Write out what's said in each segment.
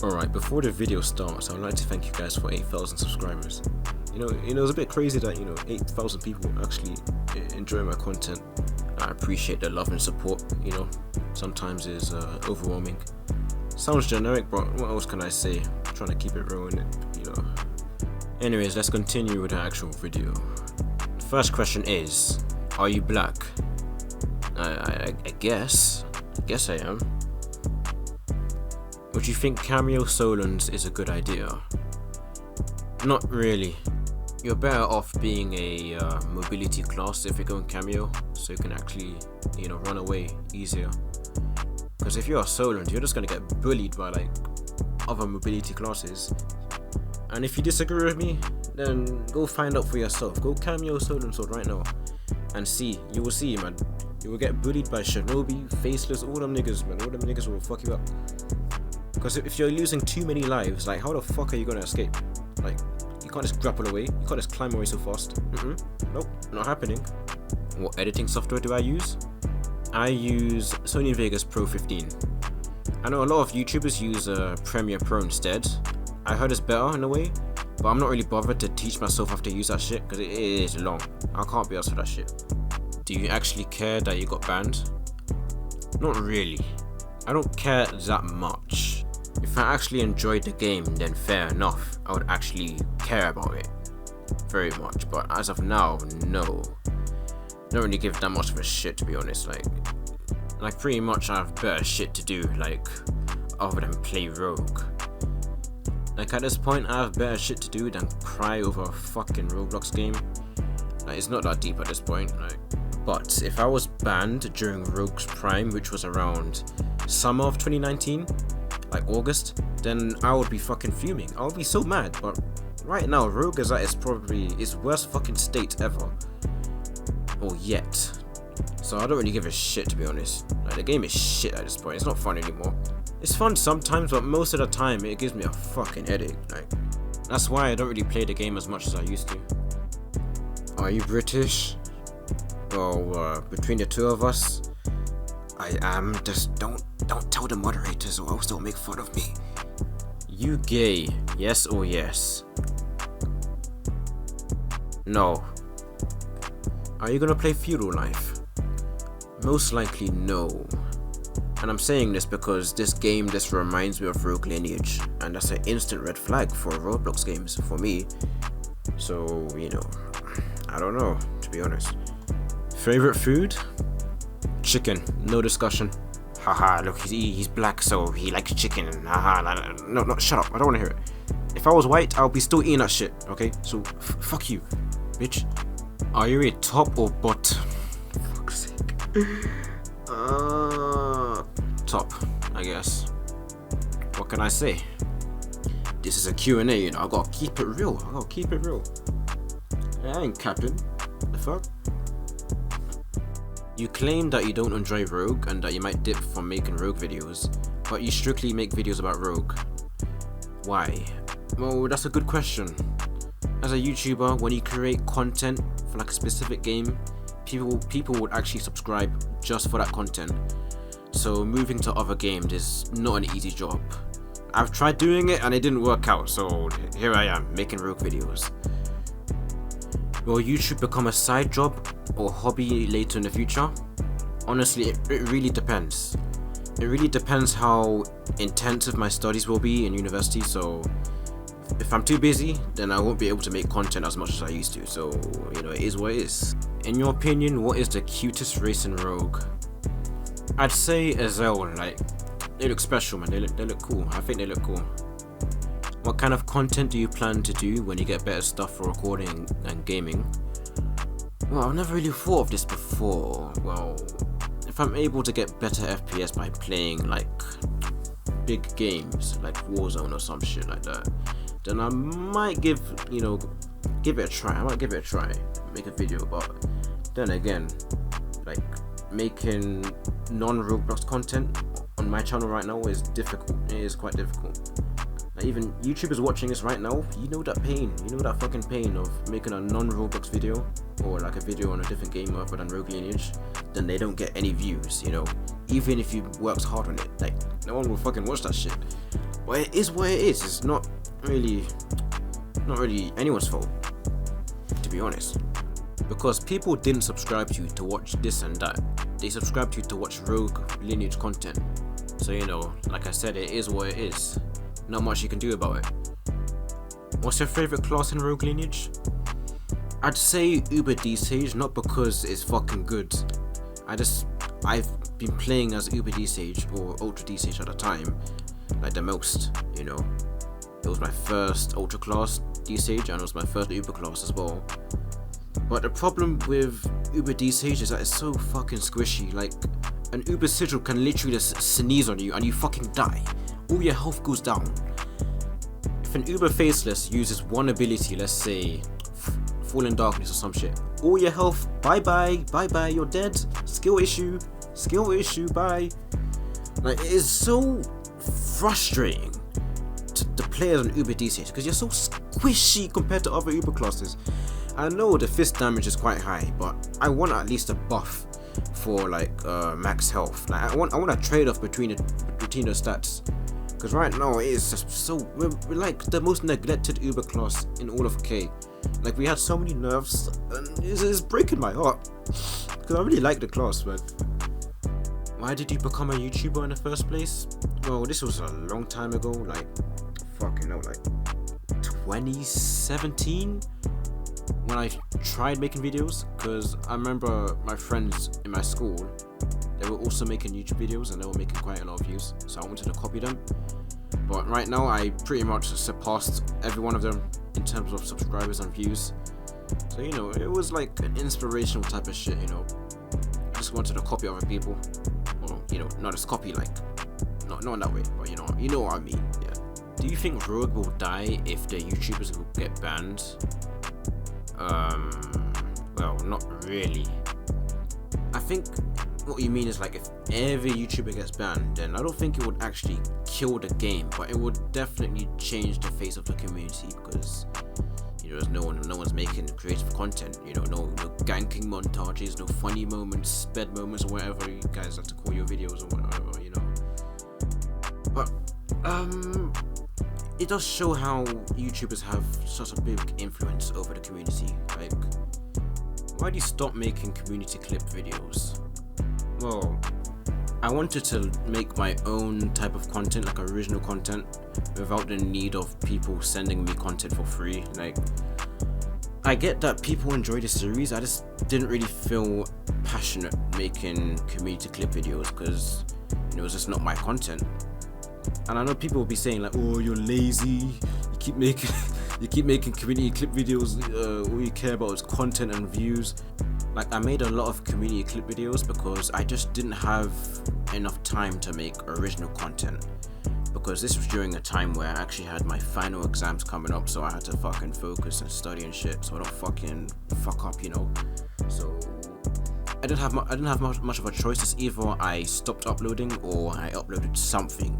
Alright, before the video starts, I would like to thank you guys for 8,000 subscribers. You know, it's a bit crazy that, 8,000 people actually enjoy my content. I appreciate the love and support, sometimes it's overwhelming. Sounds generic, but what else can I say? I'm trying to keep it real, Anyways, let's continue with the actual video. The first question is, are you black? I guess I am. Would you think cameo solons is a good idea? Not really. You're better off being a mobility class if you're going cameo, so you can actually, run away easier. Because if you're a solon, you're just gonna get bullied by like other mobility classes. And if you disagree with me, then go find out for yourself. Go cameo solon sword right now, and see. You will see, man. You will get bullied by Shinobi, Faceless, all them niggas, man. All them niggas will fuck you up. Because if you're losing too many lives, like how the fuck are you gonna escape? Like, you can't just grapple away, you can't just climb away so fast. Nope, not happening. What editing software do I use? I use Sony Vegas Pro 15. I know a lot of YouTubers use Premiere Pro instead. I heard it's better in a way, but I'm not really bothered to teach myself how to use that shit because it is long. I can't be asked for that shit. Do you actually care that you got banned? Not really. I don't care that much. If I actually enjoyed the game, then fair enough, I would actually care about it very much, but as of now, no. Don't really give that much of a shit, to be honest. Like pretty much I have better shit to do, like, other than play Rogue. Like at this point, I have better shit to do than cry over a fucking Roblox game. Like, it's not that deep at this point, but if I was banned during Rogue's prime, which was around summer of 2019, like August, then I would be fucking fuming. I would be so mad, but right now, Rogue is at its worst fucking state ever. Or yet. So I don't really give a shit, to be honest. Like, the game is shit at this point. It's not fun anymore. It's fun sometimes, but most of the time, it gives me a fucking headache. Like, that's why I don't really play the game as much as I used to. Are you British? Well, between the two of us, I am. Just don't tell the moderators or else they'll make fun of me. You gay? Yes or yes? No. Are you gonna play Feudal Life? Most likely no. And I'm saying this because this game just reminds me of Rogue Lineage, and that's an instant red flag for Roblox games for me. So, I don't know, to be honest. Favorite food? Chicken, no discussion. Haha, look, he's black, so he likes chicken. Haha, no, shut up, I don't wanna hear it. If I was white, I'll be still eating that shit, okay? So, fuck you, bitch. Are you a top or bot? Fuck's sake. Top, I guess. What can I say? This is a Q&A, I gotta keep it real. I ain't capping. The fuck? You claim that you don't enjoy Rogue and that you might dip from making Rogue videos, but you strictly make videos about Rogue. Why? Well, that's a good question. As a YouTuber, when you create content for like a specific game, people would actually subscribe just for that content. So moving to other games is not an easy job. I've tried doing it and it didn't work out, so here I am making Rogue videos. Will YouTube become a side job or hobby later in the future? Honestly, it really depends. It really depends how intensive my studies will be in university, so if I'm too busy, then I won't be able to make content as much as I used to, so, it is what it is. In your opinion, what is the cutest race in Rogue? I'd say Azelle, they look special, man, they look cool, I think they look cool. What kind of content do you plan to do when you get better stuff for recording and gaming? Well, I've never really thought of this before. Well, if I'm able to get better FPS by playing big games like Warzone or some shit like that, then I might give it a try. Make a video, but then again, making non-Roblox content on my channel right now is difficult. It is quite difficult. Even YouTubers watching this right now, you know that pain. You know that fucking pain of making a non-Roblox video or a video on a different game other than Rogue Lineage, then they don't get any views, Even if you worked hard on it, no one will fucking watch that shit. But it is what it is. It's not really anyone's fault, to be honest. Because people didn't subscribe to you to watch this and that. They subscribed to you to watch rogue Lineage content. So like I said, it is what it is. Not much you can do about it. What's your favorite class in rogue Lineage? I'd say Uber D Sage, not because it's fucking good. I've been playing as Uber D Sage or Ultra D Sage at the time, like the most. It was my first Ultra class D Sage and it was my first Uber class as well. But the problem with Uber D Sage is that it's so fucking squishy. Like, an Uber Sigil can literally just sneeze on you and you fucking die. All your health goes down. If an Uber Faceless uses one ability, let's say Fall in Darkness or some shit, all your health, bye bye, you're dead. Skill issue, bye. Like, it is so frustrating to the players on Uber D Sage because you're so squishy compared to other Uber classes. I know the fist damage is quite high, but I want at least a buff for like max health. Like I want a trade-off between the stats. Because right now it is just so we're like the most neglected Uber class in all of K. Like, we had so many nerfs and it's breaking my heart. Because I really like the class, but why did you become a YouTuber in the first place? Well, this was a long time ago, like 2017 when I tried making videos, because I remember my friends in my school, they were also making YouTube videos and they were making quite a lot of views, so I wanted to copy them. But right now I pretty much surpassed every one of them in terms of subscribers and views. So it was like an inspirational type of shit. I just wanted to copy other people, or not just copy, like not in that way, but you know what I mean. Yeah. Do you think Rogue will die if the YouTubers will get banned? Well, not really. I think what you mean is, like, if every YouTuber gets banned, then I don't think it would actually kill the game, but it would definitely change the face of the community, because there's no one's making creative content. No ganking montages, no funny moments, sped moments, or whatever you guys like to call your videos or whatever. But it does show how YouTubers have such a big influence over the community. Like, why do you stop making community clip videos? Well, I wanted to make my own type of content, like original content, without the need of people sending me content for free. Like, I get that people enjoy the series, I just didn't really feel passionate making community clip videos because it's just not my content. And I know people will be saying, like, oh, you're lazy, you keep making community clip videos, all you care about is content and views. Like, I made a lot of community clip videos because I just didn't have enough time to make original content, because this was during a time where I actually had my final exams coming up, so I had to fucking focus and study and shit, so I don't fucking fuck up, So I didn't have much of a choice. It's either I stopped uploading or I uploaded something,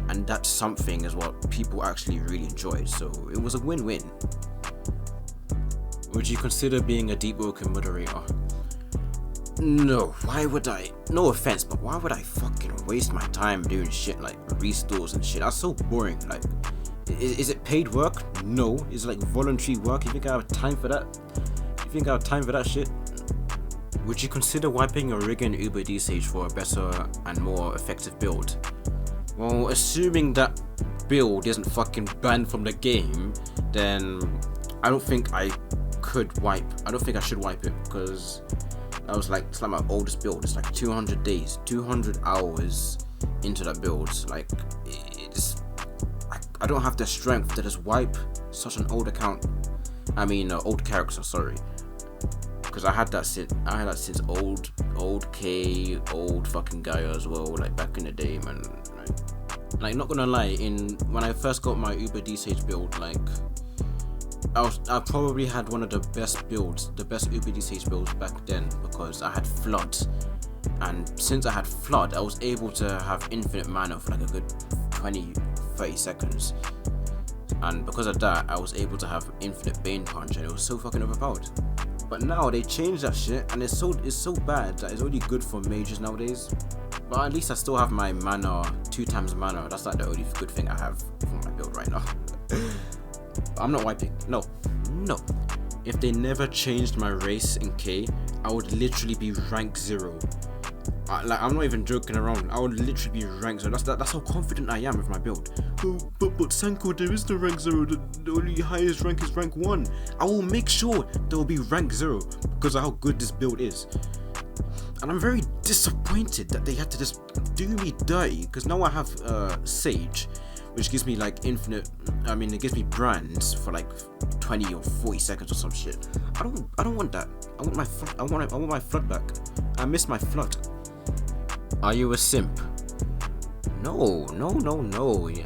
and that something is what people actually really enjoyed, so it was a win-win. Would you consider being a deep woken moderator? No, why would I? No offense, but why would I fucking waste my time doing shit like restores and shit? That's so boring. Like, is it paid work? No. Is it like voluntary work? You think I have time for that? You think I have time for that shit? Would you consider wiping your rig in Uber D Sage for a better and more effective build? Well, assuming that build isn't fucking banned from the game, then I don't think I should wipe it, because it's like my oldest build. It's like 200 days, 200 hours into that build. Like, I don't have the strength to just wipe such an old account. Old character, sorry. Because I had that since old K, old fucking Gaia as well, like back in the day, man. Like not gonna lie, when I first got my Uber D Sage build, like I probably had one of the best Uber D Sage builds back then, because I had Flood, and since I had Flood, I was able to have infinite mana for like a good 20-30 seconds, and because of that, I was able to have infinite Bane Punch, and it was so fucking overpowered. But now they changed that shit, and it's so bad that it's only good for mages nowadays. But at least I still have my mana, 2 times mana. That's like the only good thing I have for my build right now. I'm not wiping. No. If they never changed my race in K, I would literally be rank 0. Like, I'm not even joking around. I would literally be rank 0. That's how confident I am with my build. Oh, but Sanko, there is no rank 0. The only highest rank is rank 1. I will make sure there will be rank 0 because of how good this build is. And I'm very disappointed that they had to just do me dirty, because now I have Sage, which gives me like infinite. I mean, it gives me brands for like 20 or 40 seconds or some shit. I don't want that. I want my flood back. I miss my flood. Are you a simp? No.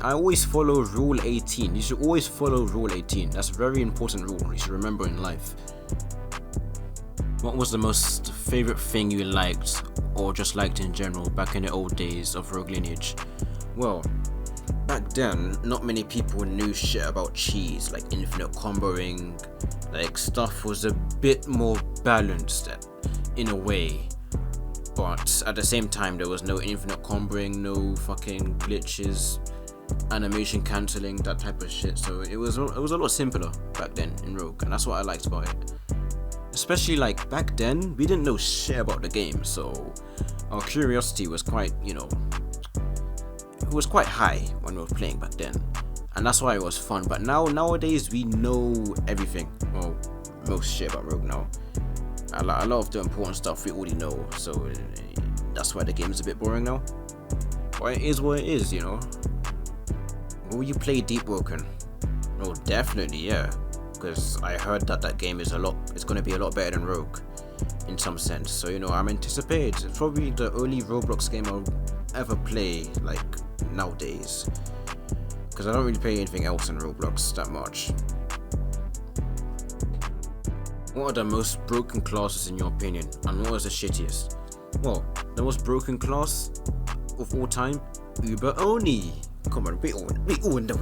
I always follow rule 18. You should always follow rule 18. That's a very important rule you should remember in life. What was the most favorite thing you liked, or just liked in general, back in the old days of Rogue Lineage? Well, back then, not many people knew shit about cheese, like infinite comboing. Like, stuff was a bit more balanced in a way. But at the same time, there was no infinite comboing, no fucking glitches, animation cancelling, that type of shit. So it was a lot simpler back then in Rogue, and that's what I liked about it. Especially like back then, we didn't know shit about the game, so our curiosity was quite, it was quite high when we were playing back then, and that's why it was fun. But nowadays we know everything, well, most shit about Rogue now. A lot of the important stuff we already know, so that's why the game is a bit boring now. But it is what it is, Will you play Deep Woken? Oh, definitely, yeah. Because I heard that game is going to be a lot better than Rogue in some sense. So I'm anticipated. It's probably the only Roblox game I'll ever play like nowadays, because I don't really play anything else in Roblox that much. What are the most broken classes in your opinion, and what is the shittiest? Well, the most broken class of all time, Uber Oni. Come on, we all know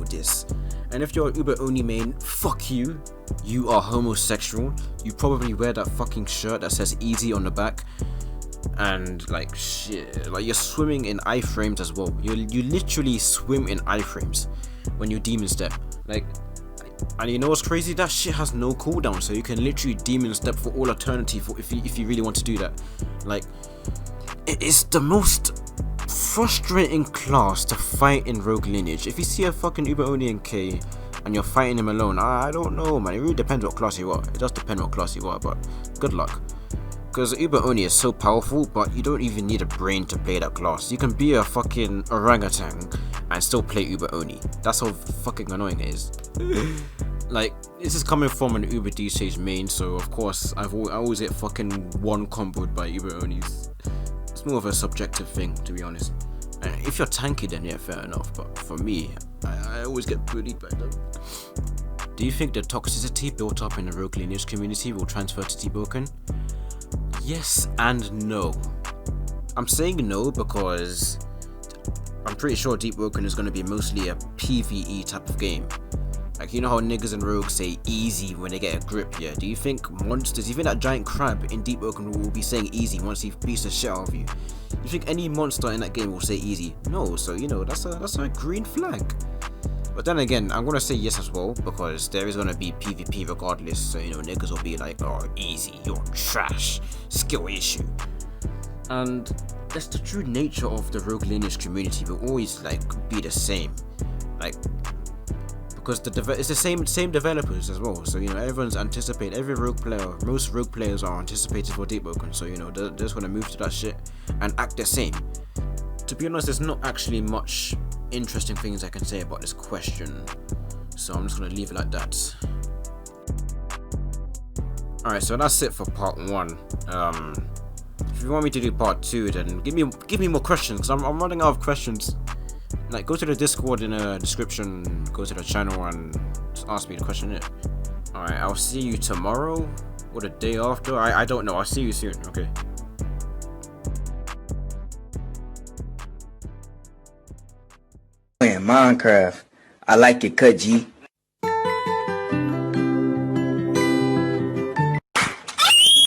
this. And if you're an Uber Oni main, fuck you. You are homosexual. You probably wear that fucking shirt that says easy on the back. And like shit, like you're swimming in iframes as well. You literally swim in iframes when you demon step. Like, and you know what's crazy? That shit has no cooldown, so you can literally demon step for all eternity if you really want to do that. Like, it is the most frustrating class to fight in Rogue Lineage. If you see a fucking Uber Oni in K and you're fighting him alone, I don't know, man. It really depends what class you are. It does depend what class you are, but good luck. Because Uber Oni is so powerful, but you don't even need a brain to play that class. You can be a fucking orangutan and still play Uber Oni. That's how fucking annoying it is. Like, this is coming from an Uber D-Stage main, so of course I always get fucking one comboed by Uber Onis. It's more of a subjective thing, to be honest. And if you're tanky, then yeah, fair enough. But for me, I always get bullied by them. Do you think the toxicity built up in the Rogue Lineage community will transfer to Deep Woken? Yes and no. I'm saying no because I'm pretty sure Deep Woken is going to be mostly a PvE type of game. Like, you know how niggas and rogues say easy when they get a grip, yeah? Do you think that giant crab in Deep Woken will be saying easy once he beats the shit out of you? You think any monster in that game will say easy? No, so that's a green flag. But then again, I'm gonna say yes as well, because there is gonna be PvP regardless, so niggas will be like, oh, easy, you're trash, skill issue. And that's the true nature of the Rogue Lineage community. Will always like be the same, like, because it's the same developers as well. So everyone's anticipating. Most Rogue players are anticipated for Deep Woken. So they're just gonna move to that shit and act the same. To be honest, there's not actually much interesting things I can say about this question, so I'm just gonna leave it like that. Alright, so that's it for part 1. If you want me to do part 2, then give me more questions, because I'm running out of questions. Like, go to the Discord in the description, go to the channel and just ask me the question. Alright, I'll see you tomorrow or the day after. I don't know. I'll see you soon. Okay. Playing Minecraft. I like it, cut G.